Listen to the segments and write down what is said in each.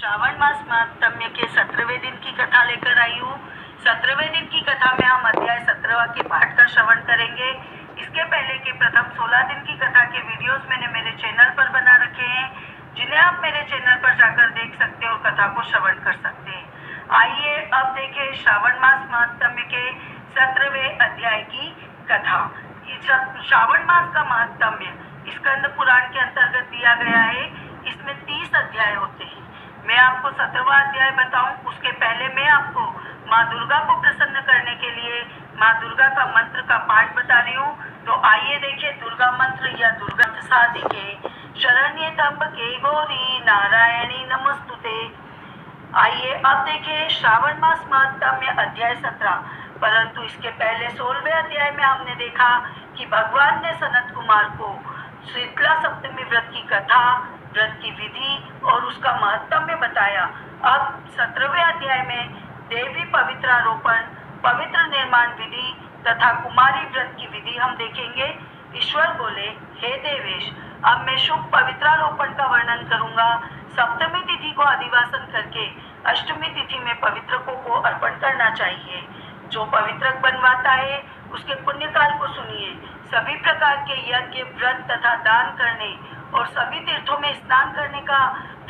श्रावण मास महात्म्य के 17वें दिन की कथा लेकर आई हूँ। 17वें दिन की कथा में हम अध्याय 17 के पाठ का श्रवण करेंगे। इसके पहले के प्रथम 16 दिन की कथा के वीडियोस मैंने मेरे चैनल पर बना रखे हैं, जिन्हें आप मेरे चैनल पर जाकर देख सकते हैं और कथा को श्रवण कर सकते हैं। आइए अब देखें श्रावण मास महात्म्य के 17वें अध्याय की कथा। श्रावण मास का महात्म्य स्कंद पुराण के अंतर्गत दिया गया है। इसमें 30 अध्याय होते हैं। मैं आपको 17वां अध्याय बताऊं उसके पहले मैं आपको माँ दुर्गा को प्रसन्न करने के लिए माँ दुर्गा का मंत्र का पाठ बता रही हूँ। तो आइए देखिए दुर्गा मंत्र या दुर्गा साधिके शरण्ये त्र्यंबके गौरी नारायणी नमस्तुते। आइए अब देखिए श्रावण मास महात्म्य अध्याय 17। परंतु इसके पहले 16वें अध्याय में हमने देखा कि भगवान ने सनत कुमार को शीतला सप्तमी व्रत की कथा, व्रत की विधि और उसका महत्म्य बताया। अब 17वें अध्याय में देवी पवित्रारोपण, पवित्र निर्माण विधि तथा कुमारी व्रत की विधि हम देखेंगे। ईश्वर बोले, हे देवेश, अब मैं शुभ पवित्रारोपण का वर्णन करूंगा। सप्तमी तिथि को अधिवासन करके अष्टमी तिथि में पवित्रकों को अर्पण करना चाहिए। जो पवित्रक बनवाता है उसके पुण्य काल को सुनिए। सभी प्रकार के यज्ञ, व्रत तथा दान करने और सभी तीर्थों में स्नान करने का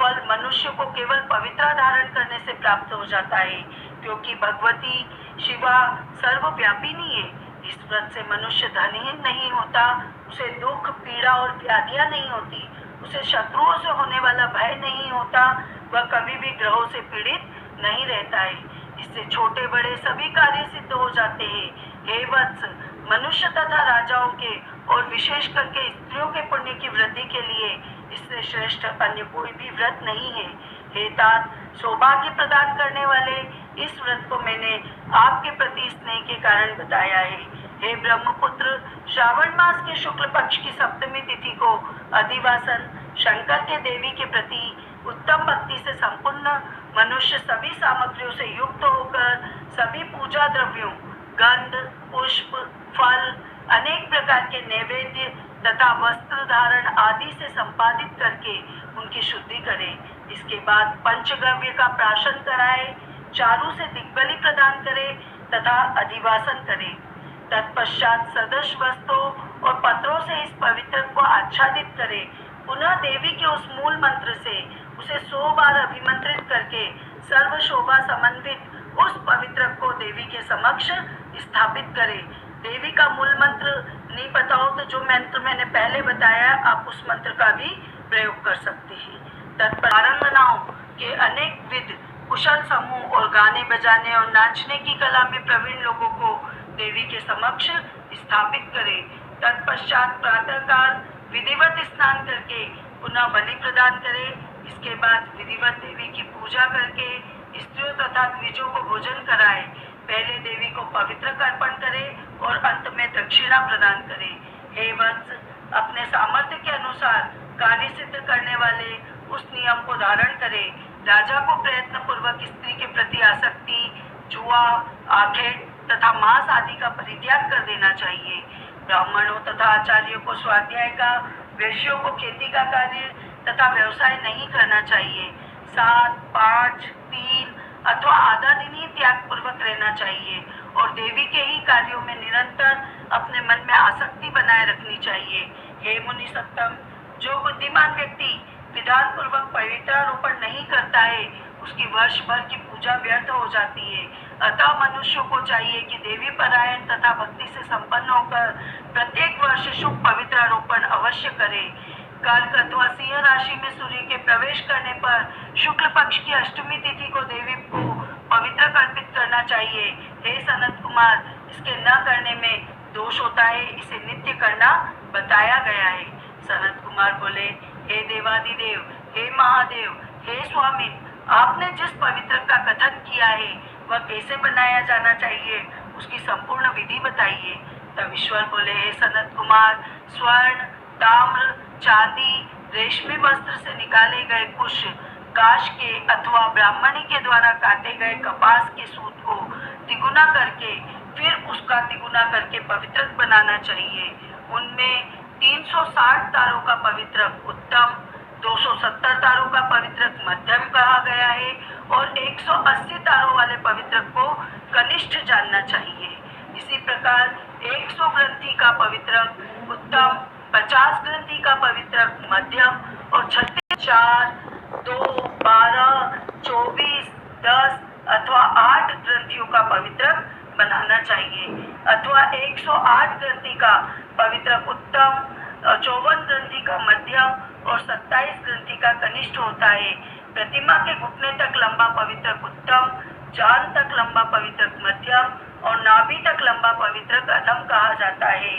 फल मनुष्य को केवल पवित्र धारण करने से प्राप्त हो जाता है, क्योंकि भगवती शिवा सर्वव्यापिनी है। इस व्रत से मनुष्य धनहीन नहीं होता, उसे दुख, पीड़ा और व्याधियां नहीं होती, उसे शत्रुओं से होने वाला भय नहीं होता, वह कभी भी ग्रहों से पीड़ित नहीं रहता है। इससे छोटे बड़े सभी कार्य सिद्ध हो जाते हैं। हे वत्स, मनुष्य तथा राजाओं के और विशेष करके स्त्रियों के पुण्य की वृद्धि के लिए इससे श्रेष्ठ अन्य कोई भी व्रत नहीं है। हे तात, सौभाग्य प्रदान करने वाले इस व्रत को मैंने आपके प्रति स्नेह के कारण बताया है। हे ब्रह्मपुत्र, श्रावण मास के शुक्ल पक्ष की सप्तमी तिथि को अधिवासन शंकर के देवी के प्रति उत्तम भक्ति से संपूर्ण मनुष्य सभी सामग्रियों से युक्त होकर सभी पूजा द्रव्यों, गंध, पुष्प, फल, अनेक प्रकार के नैवेद्य तथा वस्त्र धारण आदि से संपादित करके उनकी शुद्धि करे। इसके बाद पंचगव्य का प्राशन कराए, चारों से दिग्बली प्रदान करे तथा अधिवासन करे। तत्पश्चात सदृश वस्त्रों और पत्रों से इस पवित्र को आच्छादित करे। पुनः देवी के उस मूल मंत्र से उसे 100 बार अभिमंत्रित करके सर्व शोभा समन्वित उस पवित्र को देवी के समक्ष स्थापित करे। देवी का मूल मंत्र नहीं पता हो तो जो मंत्र मैंने पहले बताया आप उस मंत्र का भी प्रयोग कर सकते हैं। तत्परांगनाओं के अनेक विध कुशल समूह और गाने बजाने और नाचने की कला में प्रवीण लोगों को देवी के समक्ष स्थापित करे। तत्पश्चात प्रातःकाल विधिवत स्नान करके पुनः बलि प्रदान करे। इसके बाद विधिवत देवी की पूजा करके स्त्रियों तथा द्विजों को भोजन कराए। पहले देवी को पवित्र अर्पण करे और अंत में दक्षिणा प्रदान करे। हे वत्स, अपने सामर्थ्य के अनुसार कार्य सिद्ध करने वाले उस नियम को धारण करे। राजा को प्रयत्न पूर्वक स्त्री के प्रति आसक्ति, जुआ, आखेट तथा मांस आदि का परित्याग कर देना चाहिए। ब्राह्मणों तथा आचार्यों को स्वाध्याय का, वैश्यों को खेती का कार्य तथा व्यवसाय नहीं करना चाहिए। 7, 5, 3 अथवा आधा दिन ही त्याग पूर्वक रहना चाहिए और देवी के ही कार्यों में निरंतर अपने मन में आसक्ति बनाए रखनी चाहिए। हे मुनि सत्तम, जो बुद्धिमान व्यक्ति विधान पूर्वक पवित्रारोपण नहीं करता है उसकी वर्ष भर की पूजा व्यर्थ हो जाती है। अतः मनुष्यों को चाहिए कि देवी परायण तथा भक्ति से संपन्न होकर प्रत्येक वर्ष शुभ पवित्रारोपण अवश्य करे। कर्क अथवा सिंह राशि में सूर्य के प्रवेश करने पर शुक्ल पक्ष की अष्टमी तिथि को देवी को पवित्र अर्पित करना चाहिए। हे सनत कुमार, इसके न करने में दोष होता है, इसे नित्य करना बताया गया है। सनत कुमार बोले, हे देवादिदेव, हे महादेव, हे स्वामी, आपने जिस पवित्र का कथन किया है वह कैसे बनाया जाना चाहिए उसकी संपूर्ण विधि बताइए। तब ईश्वर बोले, हे सनत कुमार, स्वर्ण, ताम्र, चांदी, रेशमी वस्त्र से निकाले गए कुश, काश के अथवा ब्राह्मणी के द्वारा काटे गए कपास के सूत को तिगुना करके फिर उसका तिगुना करके पवित्र बनाना चाहिए। उनमें 360 तारों का पवित्र उत्तम, 270 तारों का पवित्रक मध्यम कहा गया है और 180 तारों वाले पवित्रक को कनिष्ठ जानना चाहिए। इसी प्रकार 100 ग्रंथि का पवित्रक उत्तम, 50 ग्रंथि का पवित्रक मध्यम और 36, 4, 2, 12, 24, 10 अथवा 8 ग्रंथियों का पवित्रक बनाना चाहिए अथवा 108 ग्रंथि का पवित्रक उत्तम, 54 ग्रंथि का मध्यम और 27 ग्रंथि का कनिष्ठ होता है। प्रतिमा के घुटने तक लंबा पवित्रक उत्तम, जान तक लंबा पवित्रक मध्यम और नाभि तक लंबा पवित्रक अधम कहा जाता है।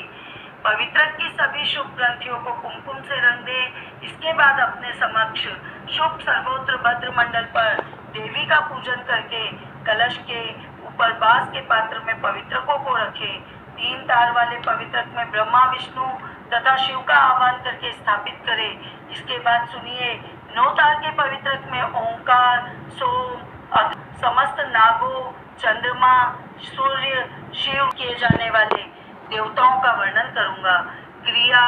पवित्रक की सभी शुभ ग्रंथियों को कुमकुम से रंग दे। इसके बाद अपने समक्ष शुभ सर्वोत्र भद्र मंडल पर देवी का पूजन करके कलश के ऊपर बांस के पात्र में पवित्रकों को रखे। 3 तार वाले पवित्रक में ब्रह्मा, विष्णु तथा शिव का आह्वान करके स्थापित करे। इसके बाद सुनिए, 9 तार के पवित्रक में ओंकार, सोम, समस्त नागों, चंद्रमा, सूर्य, शिव किए जाने वाले देवताओं का वर्णन करूंगा। क्रिया,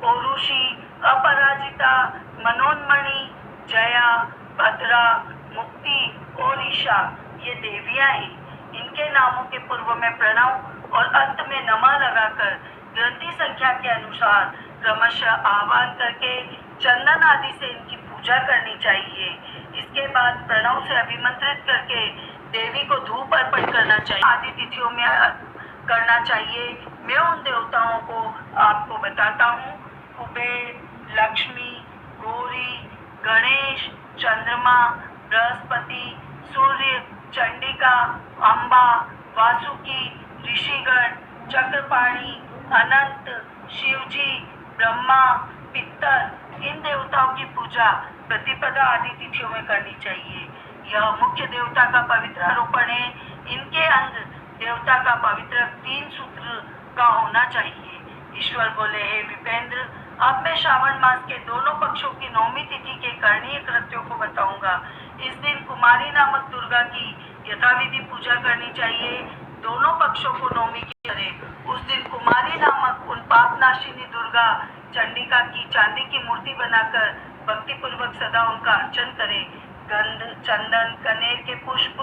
पौरुषी, अपराजिता, मनोन्मणि, जया, भद्रा, मुक्ति और ईशा ये देवियां हैं। इनके नामों के पूर्व में प्रणव और अंत में नमः लगाकर ग्रंथि संख्या के अनुसार क्रमशः आह्वान करके चंदन आदि से इनकी पूजा करनी चाहिए। इसके बाद प्रणव से अभिमंत्रित करके देवी को धूप अर्पण करना चाहिए। आदि तिथियों में करना चाहिए। मैं उन देवताओं को आपको बताता हूँ। कुबेर, लक्ष्मी, गौरी, गणेश, चंद्रमा, बृहस्पति, सूर्य, चंडिका, अम्बा, वासुकी, ऋषिगण, चक्रपाणी, अनंत, शिवजी, ब्रह्मा, पितर इन देवताओं की पूजा प्रतिपदा आदि तिथियों में करनी चाहिए। यह मुख्य देवता का पवित्र आरोपण है। इनके अंग देवता का पवित्र 3 सूत्र का होना चाहिए। ईश्वर बोले, हे विपेंद्र, अब मैं श्रावण मास के दोनों पक्षों की 9वीं तिथि के करणीय कृत्यों को बताऊंगा। इस दिन कुमारी नामक दुर्गा की यथाविधि पूजा करनी चाहिए। दोनों पक्षों को 9वीं की करें। उस दिन कुमारी नामक उन पापनाशिनी दुर्गा चंडिका की चांदी की मूर्ति बनाकर भक्ति पूर्वक सदा उनका अर्चन करें। गंध, चंदन, कनेर के पुष्प,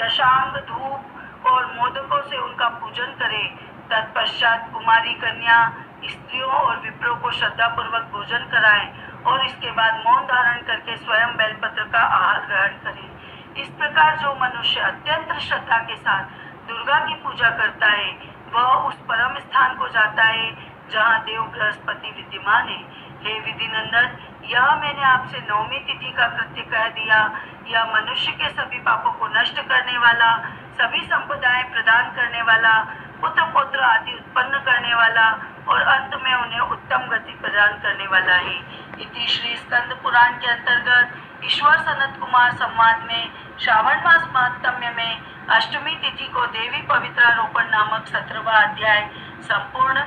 दशांग, धूप और मोदकों से उनका पूजन करें। तत्पश्चात कुमारी कन्या, स्त्रियों और विप्रों को श्रद्धा पूर्वक भोजन कराएं और इसके बाद मौन धारण करके स्वयं बेलपत्र का आहार ग्रहण करें। इस प्रकार जो मनुष्य अत्यंत श्रद्धा के साथ दुर्गा की पूजा करता है वह उस परम स्थान को जाता है जहाँ देव बृहस्पति विद्यमान है। हे विधिनंदन, यह मैंने आपसे 9वीं तिथि का कृत्य कह दिया। यह मनुष्य के सभी पापों को नष्ट करने वाला, सभी संपदाएं प्रदान करने वाला, पुत्र पौत्र आदि उत्पन्न करने वाला और अंत में उन्हें उत्तम गति प्रदान करने वाला है। इति श्री स्कंद पुराण के अंतर्गत ईश्वर सनत कुमार संवाद में श्रावण मास महात्म्य में अष्टमी तिथि को देवी पवित्रारोपण नामक 17वां अध्याय संपूर्ण।